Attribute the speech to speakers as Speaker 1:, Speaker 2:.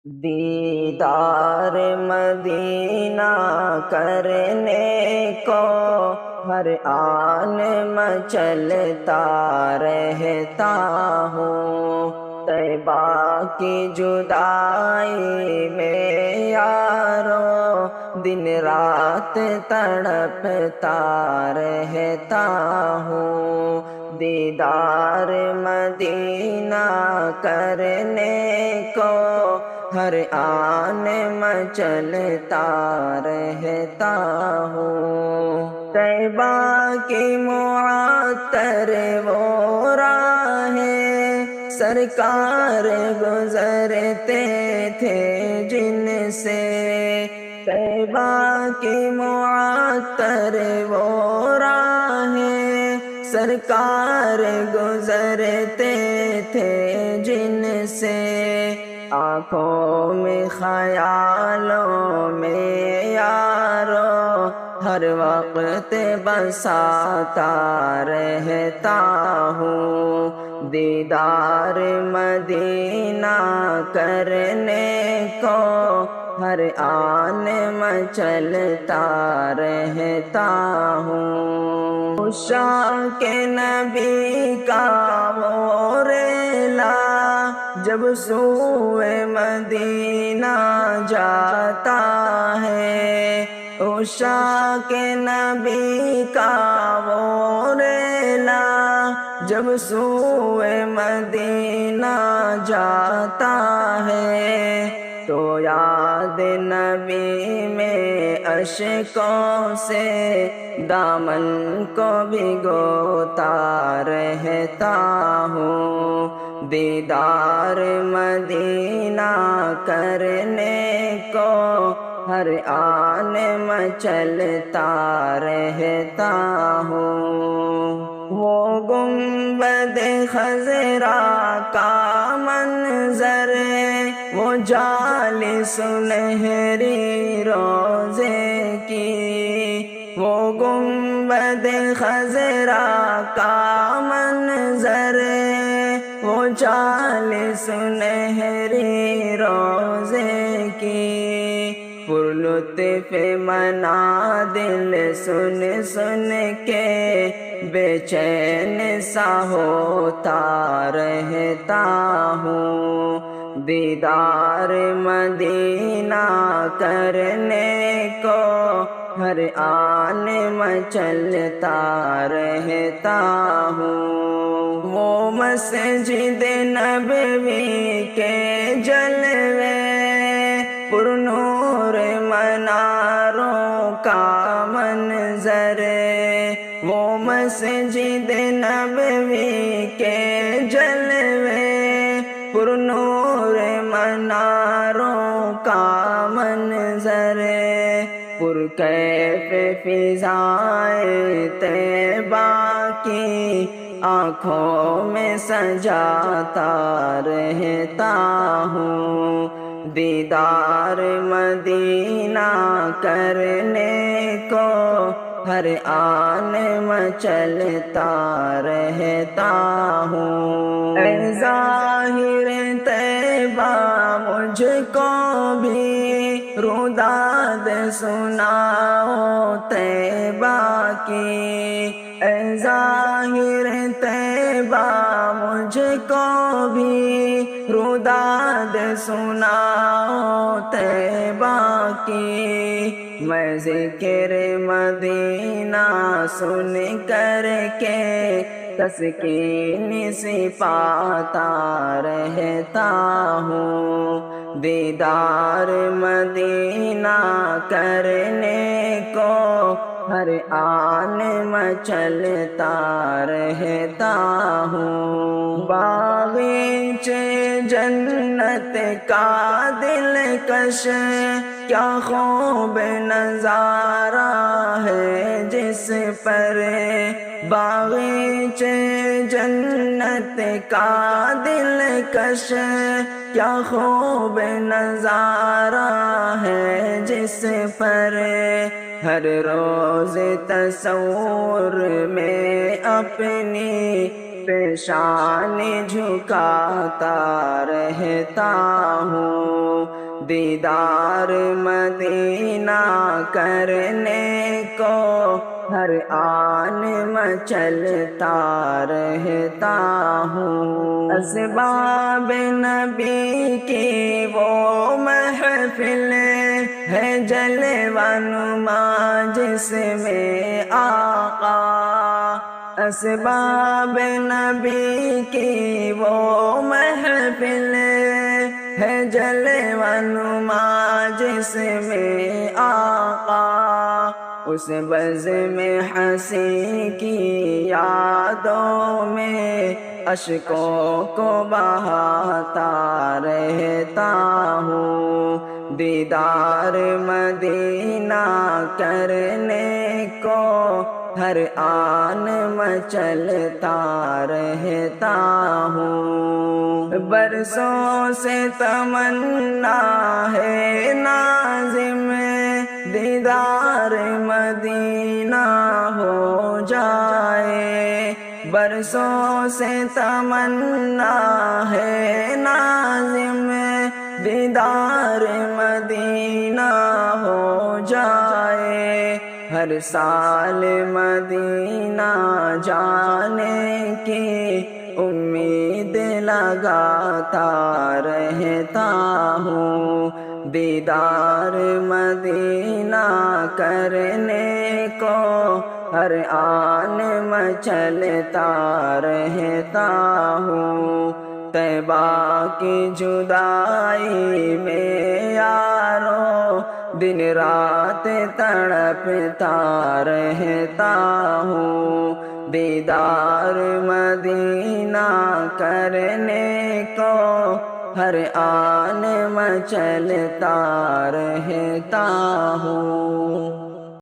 Speaker 1: دیدار مدینہ کرنے کو ہر آن مچلتا رہتا ہوں، طیبہ کی جدائی میں یارو دن رات تڑپتا رہتا ہوں۔ دیدار مدینہ کرنے کو ہر آن مچلتا رہتا ہوں۔ طیبہ کی معطر وہ راہیں سرکار گزرتے تھے جن سے، طیبہ کی معطر وہ راہیں سرکار گزرتے تھے جن سے، آنکھوں میں خیالوں میں یارو ہر وقت بساتا رہتا ہوں۔ دیدار مدینہ کرنے کو ہر آن مچلتا رہتا ہوں۔ عشاق نبی کا وہ ریلا جب سوئے مدینہ جاتا ہے، عشاق نبی کا وہ ریلا جب سوئے مدینہ جاتا ہے، تو یاد نبی میں اشکوں سے دامن کو بھگوتا رہتا ہوں۔ دیدار مدینہ کرنے کو ہر آن مچلتا رہتا ہوں۔ وہ گنبد خضرا کا منظر، وہ جالی سنہری روزے کی، وہ گنبد خضرا کا منظر، وہ جالی سنہری روزے کی، پر لطف منادل سن سن کے بے چین سا ہوتا رہتا ہوں۔ دیدار مدینہ کرنے کو ہر آن مچلتا رہتا ہوں۔ وہ مسجد نبوی کے جلوے پر نور مناروں کا منظر، وہ مسجد نبوی کے جلوے پر نور مناروں کا منظر، پر کیف فضائے طیبہ کی آنکھوں میں سجاتا رہتا ہوں۔ دیدار مدینہ کرنے کو ہر آن مچلتا رہتا ہوں۔ اے ظاہر طیبہ مجھ کو بھی روداد سناؤ طیبہ کی، اے ظاہر طیبہ مجھ کو بھی روداد سناؤ طیبہ کی، میں ذکر مدینہ سن کر کے تسکین سی پاتا رہتا ہوں۔ دیدار مدینہ کرنے کو ہر آن مچلتا رہتا ہوں۔ باغیچے جنت کا دلکش کیا خوب نظارہ ہے جس پر، باغیچے جنت کا دلکش کیا خوب نظارہ ہے جس پر، ہر روز تصور میں اپنی پیشانی جھکاتا رہتا ہوں، دیدار مدینہ کرنے کو ہر آن مچلتا رہتا ہوں۔ اسباب نبی کی وہ محفل ہے جلوہ نما جس میں آقا، اسباب نبی کی وہ محفل ہے جلوہ نما جس میں آقا، اس بزم حسین کی یادوں میں اشکوں کو بہاتا رہتا ہوں، دیدار مدینہ کرنے کو ہر آن مچلتا رہتا ہوں۔ برسوں سے تمنا ہے ناظم دیدار مدینہ ہو جائے، برسوں سے تمنا ہے ناظم دیدار مدینہ ہو جائے، ہر سال مدینہ جانے کی امید لگاتا رہتا ہوں، دیدار مدینہ کرنے کو ہر آن مچلتا رہتا ہوں، طیبہ کی جدائی میں یارو دن رات تڑپتا رہتا ہوں، دیدار مدینہ کرنے کو ہر آن مچلتا رہتا ہوں۔